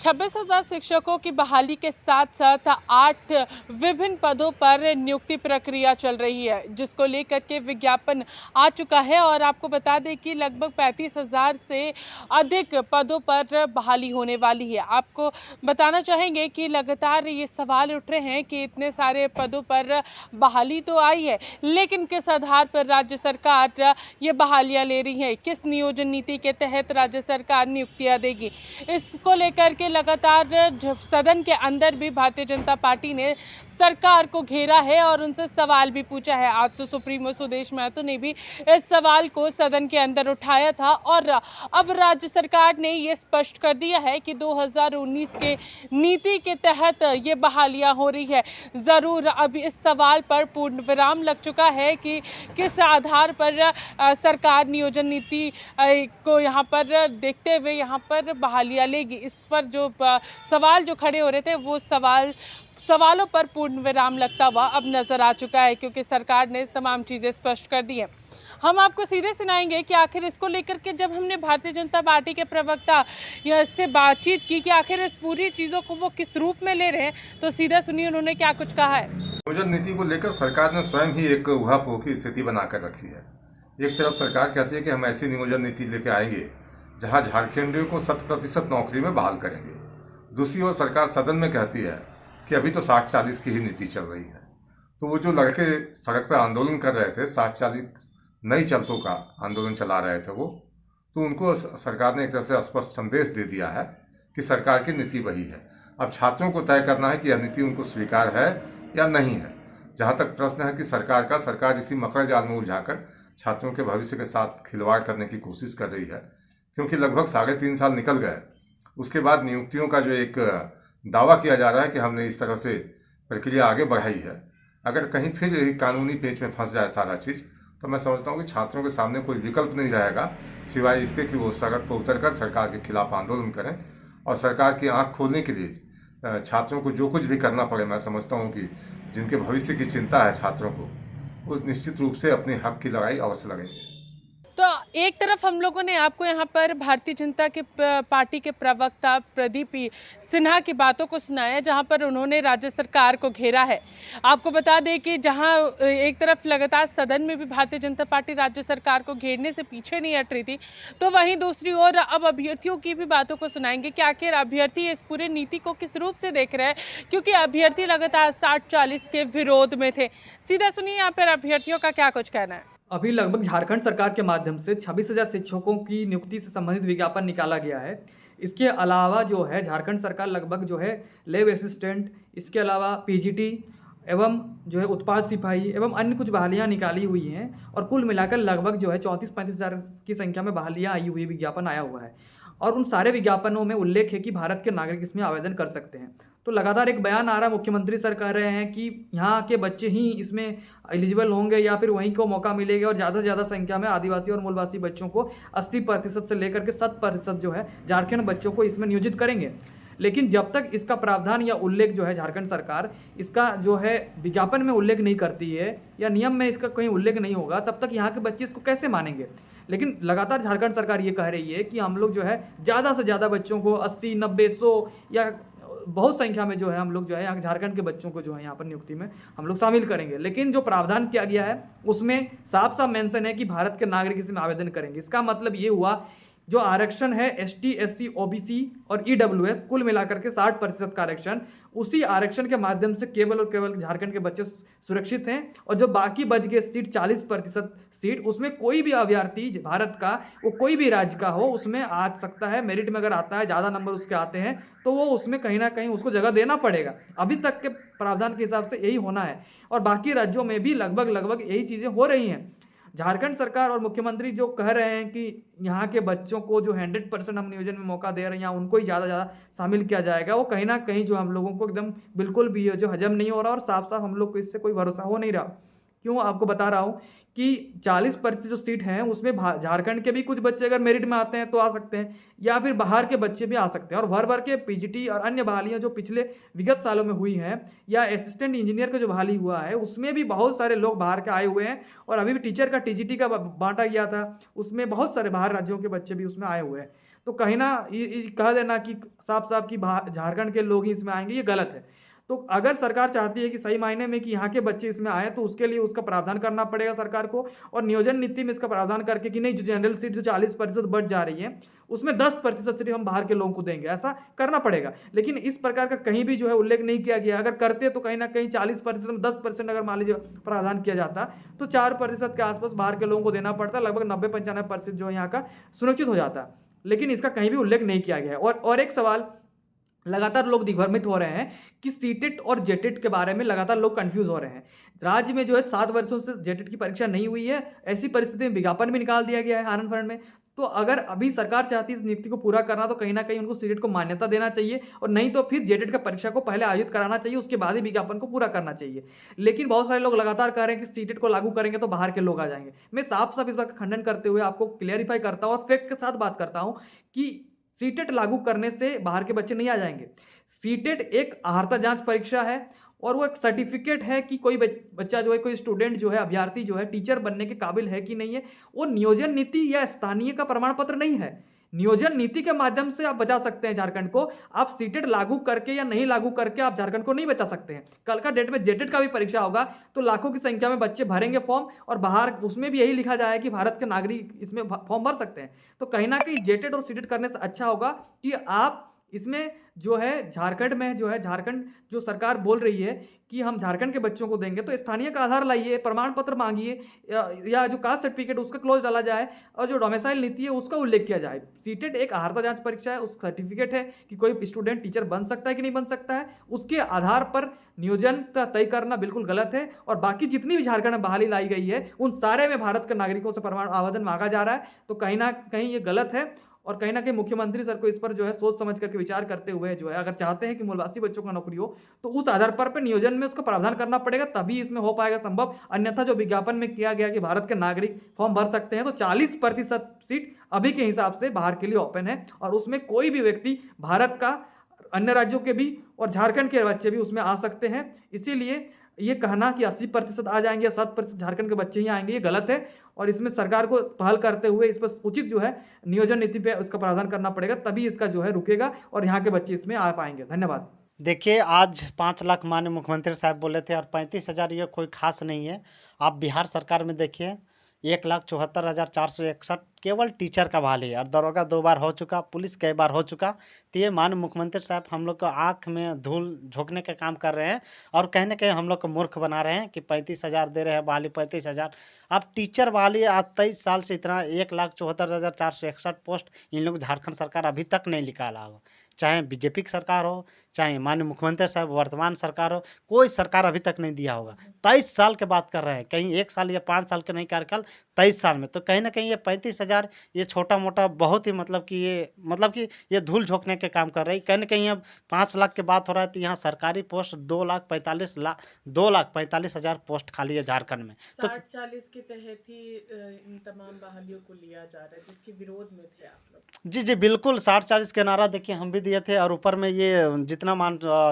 26,000 शिक्षकों की बहाली के साथ साथ 8 विभिन्न पदों पर नियुक्ति प्रक्रिया चल रही है, जिसको लेकर के विज्ञापन आ चुका है। और आपको बता दें कि लगभग 35,000 से अधिक पदों पर बहाली होने वाली है। आपको बताना चाहेंगे कि लगातार ये सवाल उठ रहे हैं कि इतने सारे पदों पर बहाली तो आई है, लेकिन किस आधार पर राज्य सरकार ये बहालियां ले रही है, किस नियोजन नीति के तहत राज्य सरकार नियुक्तियां देगी। इसको लेकर के लगातार सदन के अंदर भी भारतीय जनता पार्टी ने सरकार को घेरा है और उनसे सवाल भी पूछा है। आज से सुप्रीमो सुदेश महतो ने भी इस सवाल को सदन के अंदर उठाया था और अब राज्य सरकार ने ये स्पष्ट कर दिया है कि 2019 के नीति के तहत ये बहालियां हो रही है। ज़रूर अब इस सवाल पर पूर्ण विराम लग चुका है कि किस आधार पर सरकार नियोजन नीति को यहाँ पर देखते हुए यहाँ पर बहालियां लेगी। इस पर जो सवाल जो खड़े हो रहे थे वो सवालों पर पूर्ण विराम लगता हुआ अब नजर आ चुका है, क्योंकि सरकार ने तमाम चीज़ें स्पष्ट कर दी हैं। हम आपको सीधे सुनाएंगे कि आखिर इसको लेकर के जब हमने भारतीय जनता पार्टी के प्रवक्ता से बातचीत की कि आखिर इस पूरी चीज़ों को वो किस रूप में ले रहे हैं, तो सीधा सुनिए उन्होंने क्या कुछ कहा है। नियोजन नीति को लेकर सरकार ने स्वयं ही एक उहापोह की स्थिति बनाकर रखी है। एक तरफ सरकार कहती है कि हम ऐसी नियोजन नीति लेकर आएंगे जहां झारखंडियों को 100% नौकरी में बहाल करेंगे। दूसरी ओर सरकार सदन में कहती है कि अभी तो 60-40 की ही नीति चल रही है। तो वो जो लड़के सड़क पर आंदोलन कर रहे थे, 60-40 नई चलतों का आंदोलन चला रहे थे वो, तो उनको सरकार ने एक तरह से स्पष्ट संदेश दे दिया है कि सरकार की नीति वही है। अब छात्रों को तय करना है कि यह नीति उनको स्वीकार है या नहीं है। जहाँ तक प्रश्न है कि सरकार इसी मकर जाल में उलझाकर छात्रों के भविष्य के साथ खिलवाड़ करने की कोशिश कर रही है, क्योंकि लगभग 3.5 साल निकल गए। उसके बाद नियुक्तियों का जो एक दावा किया जा रहा है कि हमने इस तरह से प्रक्रिया आगे बढ़ाई है, अगर कहीं फिर यही कानूनी पेच में फंस जाए सारा चीज़, तो मैं समझता हूँ कि छात्रों के सामने कोई विकल्प नहीं रहेगा सिवाय इसके कि वो सड़क पर उतरकर सरकार के खिलाफ आंदोलन करें और सरकार की आंख खोलने के लिए छात्रों को जो कुछ भी करना पड़े। मैं समझता हूँ कि जिनके भविष्य की चिंता है छात्रों को, वो निश्चित रूप से अपने हक की लड़ाई अवश्य लड़ेंगे। तो एक तरफ हम लोगों ने आपको यहाँ पर भारतीय जनता के पार्टी के प्रवक्ता प्रदीप सिन्हा की बातों को सुनाया, जहाँ पर उन्होंने राज्य सरकार को घेरा है। आपको बता दें कि जहाँ एक तरफ लगातार सदन में भी भारतीय जनता पार्टी राज्य सरकार को घेरने से पीछे नहीं हट रही थी, तो वहीं दूसरी ओर अब अभ्यर्थियों की भी बातों को सुनाएंगे कि आखिर अभ्यर्थी इस पूरे नीति को किस रूप से देख रहे हैं, क्योंकि अभ्यर्थी लगातार 60-40 के विरोध में थे। सीधा सुनिए यहाँ पर अभ्यर्थियों का क्या कुछ कहना है। अभी लगभग झारखंड सरकार के माध्यम से 26,000 शिक्षकों की नियुक्ति से संबंधित विज्ञापन निकाला गया है। इसके अलावा जो है झारखंड सरकार लगभग जो है लैब असिस्टेंट, इसके अलावा पीजीटी एवं जो है उत्पाद सिपाही एवं अन्य कुछ बहालियां निकाली हुई हैं और कुल मिलाकर लगभग जो है 34-35 हज़ार की संख्या में बहालियां आई हुई विज्ञापन आया हुआ है। और उन सारे विज्ञापनों में उल्लेख है कि भारत के नागरिक इसमें आवेदन कर सकते हैं। तो लगातार एक बयान आ रहा है, मुख्यमंत्री सर कह रहे हैं कि यहाँ के बच्चे ही इसमें एलिजिबल होंगे या फिर वहीं को मौका मिलेगा और ज़्यादा से ज़्यादा संख्या में आदिवासी और मूलवासी बच्चों को 80% से लेकर के 100% जो है झारखंड बच्चों को इसमें नियोजित करेंगे। लेकिन जब तक इसका प्रावधान या उल्लेख जो है झारखंड सरकार इसका जो है विज्ञापन में उल्लेख नहीं करती है या नियम में इसका कहीं उल्लेख नहीं होगा, तब तक यहाँ के बच्चे इसको कैसे मानेंगे। लेकिन लगातार झारखंड सरकार ये कह रही है कि हम लोग जो है ज़्यादा से ज़्यादा बच्चों को 80, 90, 100 या बहुत संख्या में जो है हम लोग जो है यहाँ झारखंड के बच्चों को जो है यहाँ पर नियुक्ति में हम लोग शामिल करेंगे। लेकिन जो प्रावधान किया गया है उसमें साफ साफ मेंशन है कि भारत के नागरिक इसमें आवेदन करेंगे। इसका मतलब ये हुआ जो आरक्षण है ST, SC, OBC और EWS कुल मिलाकर के 60% का आरक्षण, उसी आरक्षण के माध्यम से केवल और केवल झारखंड के बच्चे सुरक्षित हैं। और जो बाकी बच गए सीट 40% सीट, उसमें कोई भी अभ्यर्थी भारत का वो कोई भी राज्य का हो उसमें आ सकता है। मेरिट में अगर आता है, ज़्यादा नंबर उसके आते हैं तो वो उसमें कहीं ना कहीं उसको जगह देना पड़ेगा। अभी तक के प्रावधान के हिसाब से यही होना है और बाकी राज्यों में भी लगभग यही चीज़ें हो रही हैं। झारखंड सरकार और मुख्यमंत्री जो कह रहे हैं कि यहाँ के बच्चों को जो 100% हम नियोजन में मौका दे रहे हैं या उनको ही ज़्यादा शामिल किया जाएगा, वो कहीं ना कहीं जो हम लोगों को एकदम बिल्कुल भी जो हजम नहीं हो रहा और साफ साफ हम लोग को इससे कोई भरोसा हो नहीं रहा। क्यों आपको बता रहा हूँ कि 40% जो सीट हैं उसमें झारखंड के भी कुछ बच्चे अगर मेरिट में आते हैं तो आ सकते हैं, या फिर बाहर के बच्चे भी आ सकते हैं। और भर भर के पीजीटी और अन्य बहालियां जो पिछले विगत सालों में हुई हैं, या असिस्टेंट इंजीनियर का जो बहाली हुआ है उसमें भी बहुत सारे लोग बाहर के आए हुए हैं। और अभी भी टीचर का टीजीटी का बांटा गया था, उसमें बहुत सारे बाहर राज्यों के बच्चे भी उसमें आए हुए हैं। तो कहीं ना ये कह देना कि साफ साफ कि झारखंड के लोग ही इसमें आएंगे, ये गलत है। तो अगर सरकार चाहती है कि सही मायने में कि यहाँ के बच्चे इसमें आए, तो उसके लिए उसका प्रावधान करना पड़ेगा सरकार को, और नियोजन नीति में इसका प्रावधान करके कि नहीं, जो जनरल सीट जो 40% बढ़ जा रही है उसमें 10% सीट हम बाहर के लोगों को देंगे, ऐसा करना पड़ेगा। लेकिन इस प्रकार का कहीं भी जो है उल्लेख नहीं किया गया। अगर करते तो कहीं ना कहीं 40% में 10% अगर मान लीजिए प्रावधान किया जाता तो 4% के आसपास बाहर के लोगों को देना पड़ता, लगभग 90-95% जो है यहाँ का सुनिश्चित हो जाता। लेकिन इसका कहीं भी उल्लेख नहीं किया गया है। और एक सवाल लगातार लोग दिग्भ्रमित हो रहे हैं कि सीटेट और जेटेट के बारे में लगातार लोग कंफ्यूज हो रहे हैं। राज्य में जो है 7 वर्षों से जेटेट की परीक्षा नहीं हुई है, ऐसी परिस्थिति में विज्ञापन भी निकाल दिया गया है आनंद फरण में। तो अगर अभी सरकार चाहती है इस नियुक्ति को पूरा करना, तो कहीं ना कहीं उनको सीटेट को मान्यता देना चाहिए, और नहीं तो फिर जेटेट का परीक्षा को पहले आयोजित कराना चाहिए, उसके बाद ही विज्ञापन को पूरा करना चाहिए। लेकिन बहुत सारे लोग लगातार कह रहे हैं कि सीटेट को लागू करेंगे तो बाहर के लोग आ जाएंगे। मैं साफ साफ इस बात का खंडन करते हुए आपको क्लियरिफाई करता हूँ और फैक्ट के साथ बात करता हूँ कि सीटेट लागू करने से बाहर के बच्चे नहीं आ जाएंगे। सीटेट एक अहर्ता जांच परीक्षा है, और वो एक सर्टिफिकेट है कि कोई बच्चा जो है, कोई स्टूडेंट जो है, अभ्यर्थी जो है टीचर बनने के काबिल है कि नहीं है। वो नियोजन नीति या स्थानीय का प्रमाण पत्र नहीं है। नियोजन नीति के माध्यम से आप बचा सकते हैं झारखंड को। आप सीटेट लागू करके या नहीं लागू करके आप झारखंड को नहीं बचा सकते हैं। कल का डेट में जेटेट का भी परीक्षा होगा तो लाखों की संख्या में बच्चे भरेंगे फॉर्म, और बाहर उसमें भी यही लिखा जाए कि भारत के नागरिक इसमें फॉर्म भर सकते हैं। तो कहीं ना कहीं जेटेट और सीटेट करने से अच्छा होगा कि आप इसमें जो है झारखंड में जो है, झारखंड जो सरकार बोल रही है कि हम झारखंड के बच्चों को देंगे, तो स्थानीय का आधार लाइए, प्रमाण पत्र मांगिए, या जो कास्ट सर्टिफिकेट उसका क्लोज डाला जाए, और जो डोमिसाइल नीति है उसका उल्लेख किया जाए। सीटेट एक अहर्ता जांच परीक्षा है, उस सर्टिफिकेट है कि कोई स्टूडेंट टीचर बन सकता है कि नहीं बन सकता है, उसके आधार पर नियोजन का तय करना बिल्कुल गलत है। और बाकी जितनी भी झारखंड में बहाली लाई गई है उन सारे में भारत के नागरिकों से प्रमाण आवेदन मांगा जा रहा है। तो कहीं ना कहीं ये गलत है, और कहीं ना कहीं मुख्यमंत्री सर को इस पर जो है सोच समझ करके विचार करते हुए जो है, अगर चाहते हैं कि मूलवासी बच्चों का नौकरी हो तो उस आधार पर नियोजन में उसका प्रावधान करना पड़ेगा, तभी इसमें हो पाएगा संभव। अन्यथा जो विज्ञापन में किया गया कि भारत के नागरिक फॉर्म भर सकते हैं, तो 40% सीट अभी के हिसाब से बाहर के लिए ओपन है, और उसमें कोई भी व्यक्ति भारत का, अन्य राज्यों के भी और झारखंड के बच्चे भी उसमें आ सकते हैं। इसीलिए ये कहना कि 80% आ जाएंगे या 7% झारखंड के बच्चे ही आएंगे, ये गलत है। और इसमें सरकार को पहल करते हुए इस पर उचित जो है नियोजन नीति पे उसका प्रावधान करना पड़ेगा, तभी इसका जो है रुकेगा और यहाँ के बच्चे इसमें आ पाएंगे। धन्यवाद। देखिए, आज 5 लाख माननीय मुख्यमंत्री साहब बोले थे, और 35,000 ये कोई खास नहीं है। आप बिहार सरकार में देखिए, 1,74,461 केवल टीचर का बहाली है, और दरोगा 2 बार हो चुका, पुलिस कई बार हो चुका। तो ये माननीय मुख्यमंत्री साहब हम लोग को आँख में धूल झोंकने का काम कर रहे हैं, और कहीं ना कहीं हम लोग को मूर्ख बना रहे हैं कि 35,000 दे रहे हैं बहाली, 35,000। अब टीचर बहाली आज 23 साल से इतना 1,74,461 पोस्ट इन लोग झारखंड सरकार अभी तक नहीं निकाला हो। चाहे बीजेपी की सरकार हो, चाहे माननीय मुख्यमंत्री साहब वर्तमान सरकार हो, कोई सरकार अभी तक नहीं दिया होगा। 23 साल के बात कर रहे हैं, कहीं 1 साल या 5 साल के नहीं कार्यकाल, 23 साल में। तो कहीं ना कहीं ये 35,000 ये छोटा मोटा बहुत ही मतलब कि ये धूल झोंकने के काम कर रही। कहीं ना कहीं अब 5 लाख की बात हो रहा है, तो यहाँ सरकारी पोस्ट 2,45,000 पोस्ट खाली है झारखंड में। तो 60-40 के तहत ही इन तमाम बहालियों को लिया जा रहा है, जिसके विरोध में थे आप लोग। जी बिल्कुल, 60-40 के नारा देखिए हम भी दिए थे, और ऊपर में ये जितना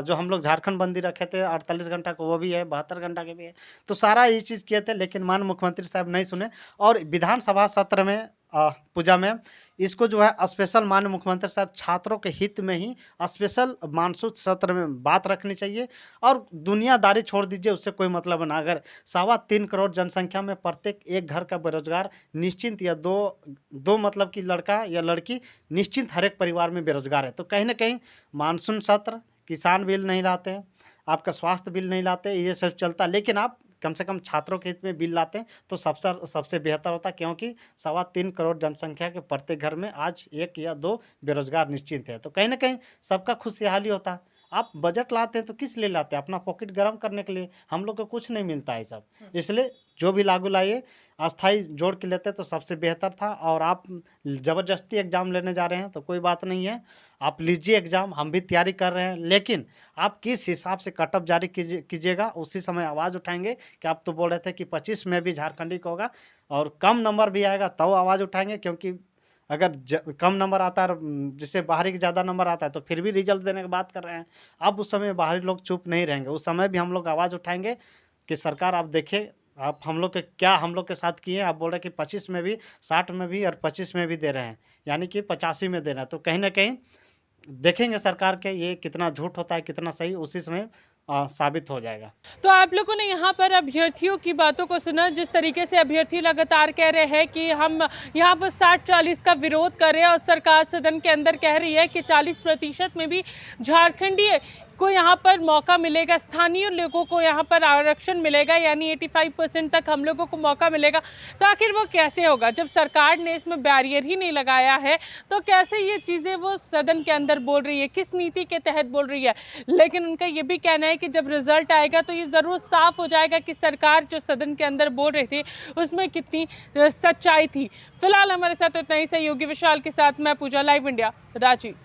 जो हम लोग झारखंड बंदी रखे थे 48 घंटा को, वो भी है, 72 घंटा के भी है। तो सारा ये चीज़ किए थे, लेकिन माननीय मुख्यमंत्री साहब नहीं सुने। और विधानसभा सत्र में पूजा में इसको जो है स्पेशल माननीय मुख्यमंत्री साहब छात्रों के हित में ही स्पेशल मानसून सत्र में बात रखनी चाहिए, और दुनियादारी छोड़ दीजिए, उससे कोई मतलब ना। अगर 3.25 करोड़ जनसंख्या में प्रत्येक एक घर का बेरोजगार निश्चिंत, या दो मतलब कि लड़का या लड़की निश्चिंत हर एक परिवार में बेरोजगार है। तो कहीं ना कहीं मानसून सत्र, किसान बिल नहीं लाते हैं, आपका स्वास्थ्य बिल नहीं लाते, ये सब चलता, लेकिन आप कम से कम छात्रों के हित में बिल लाते हैं तो सबसे बेहतर होता, क्योंकि 3.25 करोड़ जनसंख्या के प्रत्येक घर में आज 1 या 2 बेरोजगार निश्चिंत है। तो कहीं ना कहीं सबका खुशहाली होता। आप बजट लाते हैं तो किस लिए लाते हैं? अपना पॉकेट गर्म करने के लिए। हम लोग को कुछ नहीं मिलता है सब। इसलिए जो भी लागू लाइए अस्थाई जोड़ के लेते तो सबसे बेहतर था। और आप ज़बरदस्ती एग्ज़ाम लेने जा रहे हैं तो कोई बात नहीं है, आप लीजिए एग्ज़ाम, हम भी तैयारी कर रहे हैं। लेकिन आप किस हिसाब से कटअप जारी कीजिएगा उसी समय आवाज़ उठाएंगे कि आप तो बोल रहे थे कि 25 में भी झारखंडी का होगा और कम नंबर भी आएगा तब आवाज़ उठाएंगे। क्योंकि अगर कम नंबर आता है, जिससे बाहरी के ज़्यादा नंबर आता है तो फिर भी रिजल्ट देने की बात कर रहे हैं। अब उस समय बाहरी लोग चुप नहीं रहेंगे, उस समय भी हम लोग आवाज़ उठाएंगे कि सरकार आप देखिए आप हम लोग के क्या हम लोग के साथ किए। आप बोल रहे हैं कि 25 में भी, 60 में भी और 25 में भी दे रहे हैं, यानी कि 85 में दे रहे हैं। तो कहीं ना कहीं देखेंगे सरकार के ये कितना झूठ होता है कितना सही, उसी समय साबित हो जाएगा। तो आप लोगों ने यहाँ पर अभ्यर्थियों की बातों को सुना, जिस तरीके से अभ्यर्थी लगातार कह रहे हैं कि हम यहाँ पर 60-40 का विरोध कर रहे हैं और सरकार सदन के अंदर कह रही है कि 40% में भी झारखंडी को यहाँ पर मौका मिलेगा, स्थानीय लोगों को यहाँ पर आरक्षण मिलेगा, यानी 85% तक हम लोगों को मौका मिलेगा। तो आखिर वो कैसे होगा जब सरकार ने इसमें बैरियर ही नहीं लगाया है? तो कैसे ये चीज़ें वो सदन के अंदर बोल रही है, किस नीति के तहत बोल रही है? लेकिन उनका ये भी कहना है कि जब रिजल्ट आएगा तो ये ज़रूर साफ हो जाएगा कि सरकार जो सदन के अंदर बोल रही थी उसमें कितनी सच्चाई थी। फिलहाल हमारे साथ इतना ही। सहयोगी विशाल के साथ मैं पूजा, लाइव इंडिया, रांची।